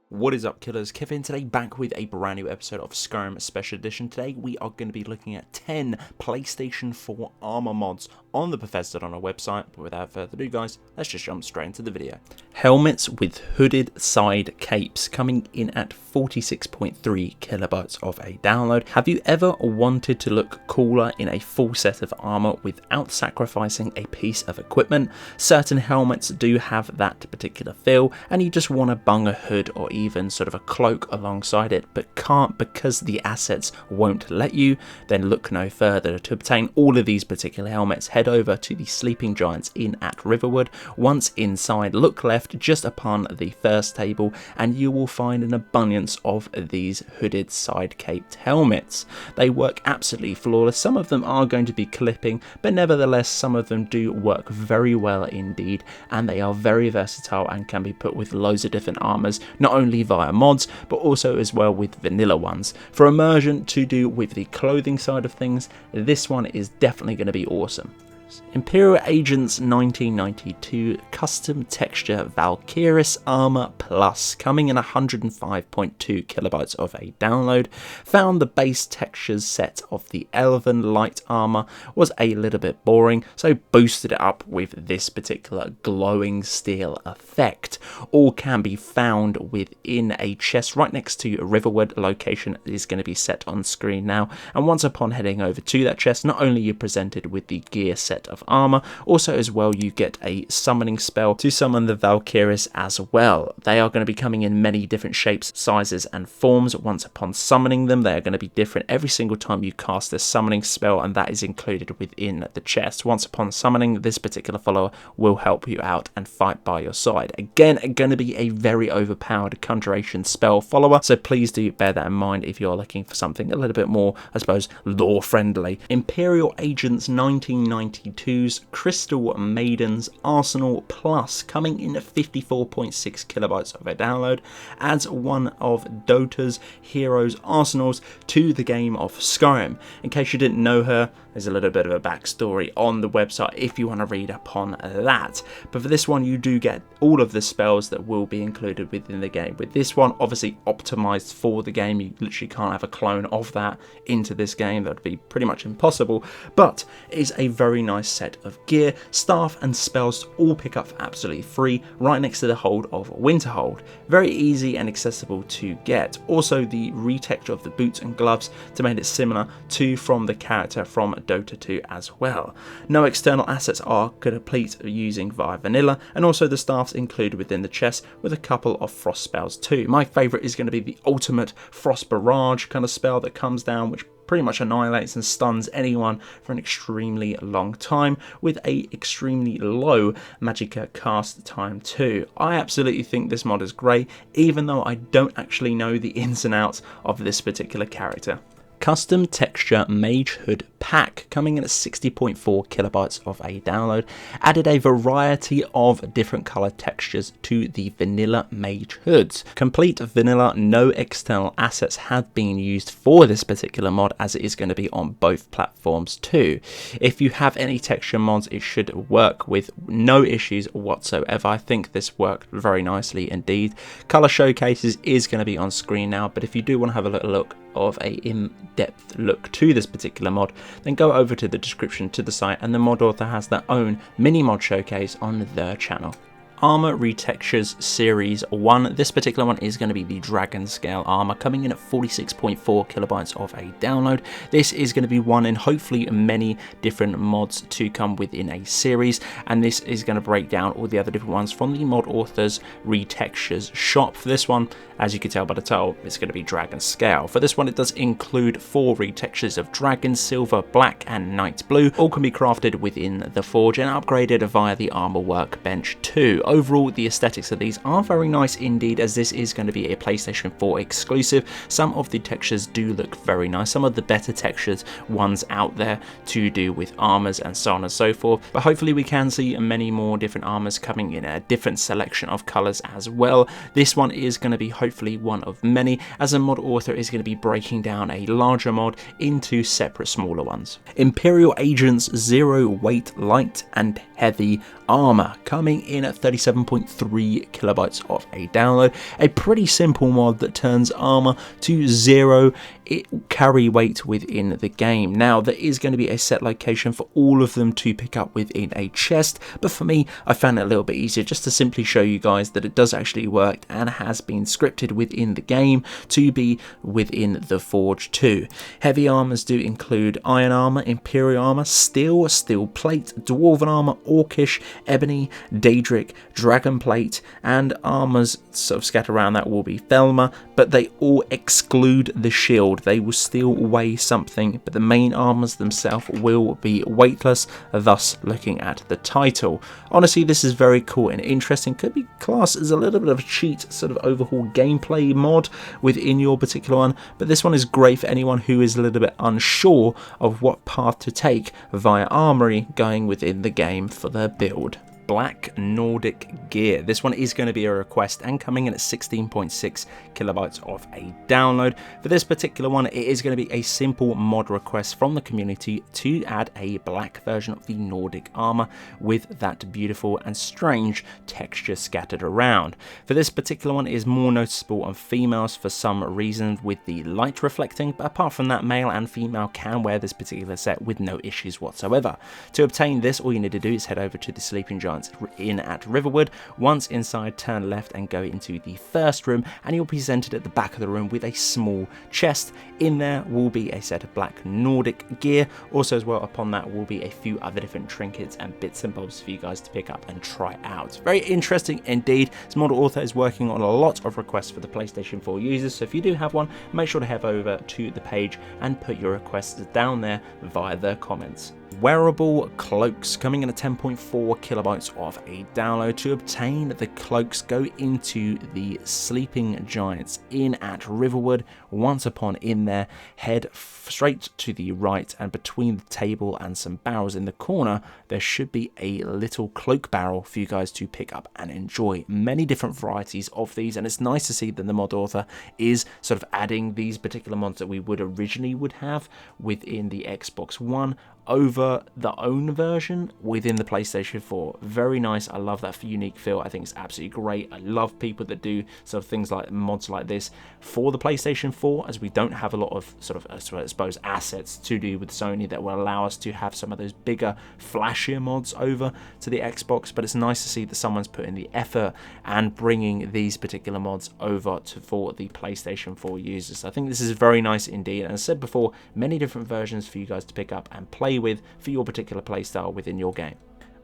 What is up, killers? Kevin today, back with a brand new episode of Skyrim Special Edition. Today we are going to be looking at 10 PlayStation 4 Armour mods on the Bethesda on our website. But without further ado, guys, let's just jump straight into the video. Helmets with hooded side capes coming in at 46.3 kilobytes of a download. Have you ever wanted to look cooler in a full set of armor without sacrificing a piece of equipment? Certain helmets do have that particular feel, and you just want to bung a hood or even sort of a cloak alongside it, but can't because the assets won't let you. Then look no further. To obtain all of these particular helmets, head over to the Sleeping Giants Inn at Riverwood. Once inside, look left just upon the first table and you will find an abundance of these hooded side caped helmets. They work absolutely flawless. Some of them are going to be clipping, but nevertheless some of them do work very well indeed, and they are very versatile and can be put with loads of different armors, not only via mods but also as well with vanilla ones. For immersion to do with the clothing side of things, this one is definitely going to be awesome. Imperial Agents 1992 Custom Texture Valkyris Armor Plus, coming in 105.2 kilobytes of a download. Found the base textures set of the Elven Light Armor was a little bit boring, so boosted it up with this particular glowing steel effect. All can be found within a chest right next to Riverwood. Location is going to be set on screen now, and once upon heading over to that chest, not only are you presented with the gear set of armor, also as well you get a summoning spell to summon the Valkyries as well. They are going to be coming in many different shapes, sizes and forms. Once upon summoning them, they are going to be different every single time you cast this summoning spell, and that is included within the chest. Once upon summoning, this particular follower will help you out and fight by your side. Again, going to be a very overpowered conjuration spell follower, so please do bear that in mind if you're looking for something a little bit more, I suppose, lore friendly. Imperial Agents 1992's Crystal Maidens Arsenal Plus, coming in at 54.6 kilobytes of a download, adds one of Dota's heroes arsenals to the game of Skyrim. In case you didn't know her, there's a little bit of a backstory on the website if you want to read upon that. But for this one, you do get all of the spells that will be included within the game. With this one, obviously optimized for the game, you literally can't have a clone of that into this game. That would be pretty much impossible. But it is a very nice set of gear, staff and spells to all pick up for absolutely free right next to the hold of Winterhold. Very easy and accessible to get. Also the retexture of the boots and gloves to make it similar to from the character from Dota 2 as well. No external assets are complete using via vanilla, and also the staffs included within the chest with a couple of frost spells too. My favourite is going to be the ultimate frost barrage kind of spell that comes down, which pretty much annihilates and stuns anyone for an extremely long time with a extremely low magicka cast time too. I absolutely think this mod is great, even though I don't actually know the ins and outs of this particular character. Custom Texture Mage Hood Pack, coming in at 60.4 kilobytes of a download, added a variety of different color textures to the vanilla Mage hoods. Complete vanilla, no external assets have been used for this particular mod, as it is going to be on both platforms too. If you have any texture mods, it should work with no issues whatsoever. I think this worked very nicely indeed. Color showcases is going to be on screen now, but if you do want to have a little look of a in-depth look to this particular mod, then go over to the description to the site, and the mod author has their own mini mod showcase on their channel. Armour Retextures Series 1. This particular one is going to be the Dragonscale armor, coming in at 46.4 kilobytes of a download. This is going to be one in hopefully many different mods to come within a series, and this is going to break down all the other different ones from the mod author's Retextures shop. For this one, as you can tell by the title, it's going to be Dragonscale. For this one, it does include 4 retextures of Dragon, Silver, Black and Night Blue. All can be crafted within the Forge and upgraded via the Armor Workbench too. Overall, the aesthetics of these are very nice indeed, as this is going to be a PlayStation 4 exclusive. Some of the textures do look very nice, some of the better textures ones out there to do with armors and so on and so forth, but hopefully we can see many more different armors coming in a different selection of colors as well. This one is going to be hopefully one of many, as a mod author is going to be breaking down a larger mod into separate smaller ones. Imperial Agents Zero Weight Light and Heavy Armor, coming in at 30 27.3 kilobytes of a download. A pretty simple mod that turns armor to 0 carry weight within the game. Now, there is going to be a set location for all of them to pick up within a chest, but for me, I found it a little bit easier just to simply show you guys that it does actually work and has been scripted within the game to be within the Forge too. Heavy armors do include iron armor, Imperial armor, steel plate, dwarven armor, orcish, ebony, daedric, dragon plate, and armors sort of scattered around that will be Thelma, but they all exclude the shield. They will still weigh something, but the main armors themselves will be weightless, thus looking at the title. Honestly, this is very cool and interesting. Could be classed as a little bit of a cheat sort of overhaul gameplay mod within your particular one, but this one is great for anyone who is a little bit unsure of what path to take via Armory going within the game for their build. Black Nordic gear. This one is going to be a request and coming in at 16.6 kilobytes of a download. For this particular one, it is going to be a simple mod request from the community to add a black version of the Nordic armor with that beautiful and strange texture scattered around. For this particular one, it is more noticeable on females for some reason with the light reflecting, but apart from that, male and female can wear this particular set with no issues whatsoever. To obtain this, all you need to do is head over to the Sleeping Giant in at Riverwood. Once inside, turn left and go into the first room, and you'll be presented at the back of the room with a small chest. In there will be a set of black Nordic gear. Also as well, upon that will be a few other different trinkets and bits and bobs for you guys to pick up and try out. Very interesting indeed. This mod author is working on a lot of requests for the PlayStation 4 users, so if you do have one, make sure to head over to the page and put your requests down there via the comments. Wearable Cloaks, coming in at 10.4 kilobytes of a download. To obtain the cloaks, go into the Sleeping Giants in at Riverwood. Once upon in there, head straight to the right, and between the table and some barrels in the corner, there should be a little cloak barrel for you guys to pick up and enjoy. Many different varieties of these, and it's nice to see that the mod author is sort of adding these particular mods that we would originally have within the Xbox One over the own version within the PlayStation 4. Very nice. I love that unique feel. I think it's absolutely great. I love people that do sort of things like mods like this for the PlayStation 4, as we don't have a lot of sort of, I suppose, assets to do with Sony that will allow us to have some of those bigger, flashier mods over to the Xbox. But it's nice to see that someone's put in the effort and bringing these particular mods over for the PlayStation 4 users. I think this is very nice indeed. And as I said before, many different versions for you guys to pick up and play with for your particular playstyle within your game.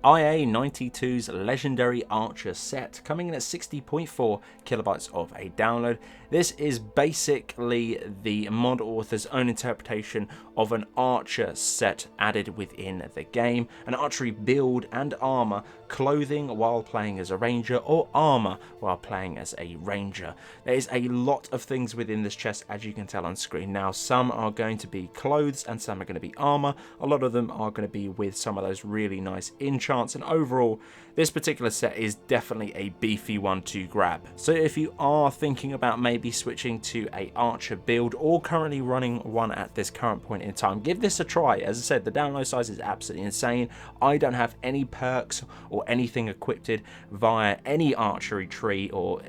IA92's Legendary Archer set, coming in at 60.4 kilobytes of a download. This is basically the mod author's own interpretation of an archer set added within the game. An archery build and armor, clothing while playing as a ranger, or armor while playing as a ranger. There is a lot of things within this chest, as you can tell on screen. Now, some are going to be clothes and some are going to be armor. A lot of them are going to be with some of those really nice enchants, and overall this particular set is definitely a beefy one to grab. So if you are thinking about maybe switching to a archer build, or currently running one at this current point in time, give this a try. As I said, the download size is absolutely insane. I don't have any perks or anything equipped via any archery tree, or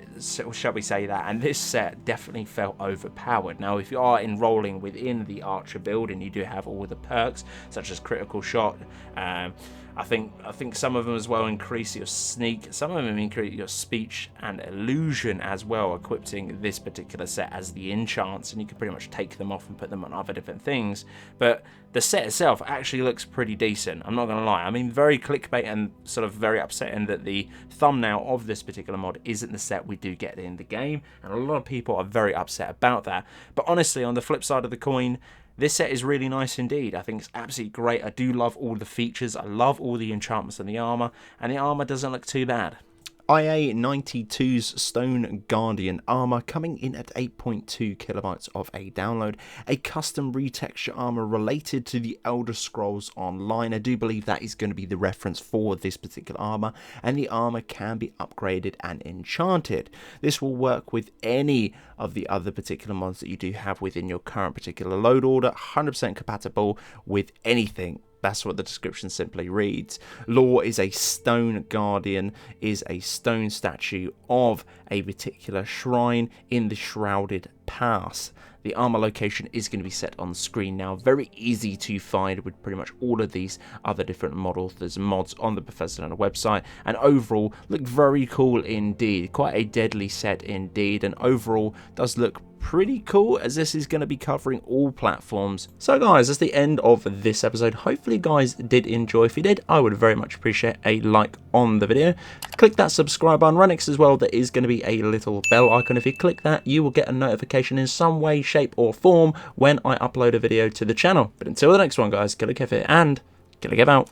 shall we say that, and this set definitely felt overpowered. Now, if you are enrolling within the archer build and you do have all the perks such as critical shot, I think some of them as well increase your sneak, some of them increase your speech and illusion as well, equipping this particular set as the enchants, and you can pretty much take them off and put them on other different things. But the set itself actually looks pretty decent, I'm not gonna lie. I mean, very clickbait and sort of very upsetting that the thumbnail of this particular mod isn't the set we do get in the game, and a lot of people are very upset about that. But honestly, on the flip side of the coin, this set is really nice indeed. I think it's absolutely great. I do love all the features. I love all the enchantments and the armor doesn't look too bad. IA92's Stone Guardian armor, coming in at 8.2 kilobytes of a download. A custom retexture armor related to the Elder Scrolls Online. I do believe that is going to be the reference for this particular armor, and the armor can be upgraded and enchanted. This will work with any of the other particular mods that you do have within your current particular load order. 100% compatible with anything That's what the description simply reads. Lore is a stone guardian, is a stone statue of a particular shrine in the Shrouded Pass. The armor location is going to be set on the screen now. Very easy to find with pretty much all of these other different models. There's mods on the Bethesda website, and overall look very cool indeed. Quite a deadly set indeed, and overall does look pretty cool, as this is going to be covering all platforms. So guys, that's the end of this episode. Hopefully you guys did enjoy. If you did, I would very much appreciate a like on the video. Click that subscribe button right next as well. There is going to be a little bell icon. If you click that, you will get a notification in some way, shape or form when I upload a video to the channel. But until the next one guys, Killerkev here, and Killerkev out.